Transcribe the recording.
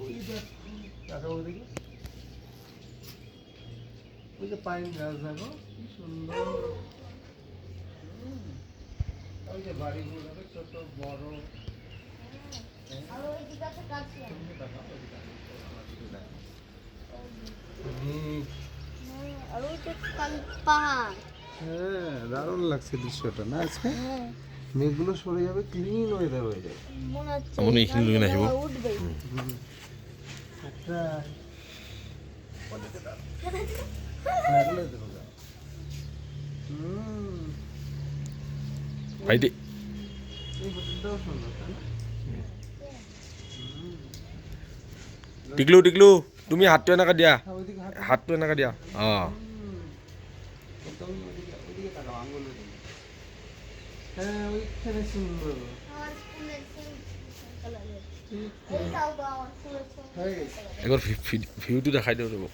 ওই দেখ কাকা ওদিকে ওই যে পাইন গাছ দেখো কি সুন্দর। ওই যে বাড়িগুলো ছোট বড়। আর ওইদিকে আছে গাছ। আর ওই যে পাহাড়। হ্যাঁ দারুণ লাগছে দৃশ্যটা না আজকে। মেঘগুলো সরে যাবে, ক্লিন ওয়েদার হয়ে যাবে। মনে হচ্ছে মনে হয় এখানে লুকিয়ে আসবো। উঠবে। একটা ভাইটি এই হোটেলটাও সুন্দর তাই না? টিকলু টিকলু তুমি হাতটো এনেকা দিয়া, হ্যাঁ, ওইদিকে হাত হাতটো এনেকা দিয়া। অঁ একদম ওইদিকে তাকাও, আঙুল ওইদিকে। হ্যাঁ ওইখানে সুন্দর। আমার স্কুলের সেম কালারের। ঠিক এইটাও তো আমার স্কুলের সেম হয়ে গেছে। কালারের। একবার ভিউটো দেখাই দিওঁ ৰ'ব।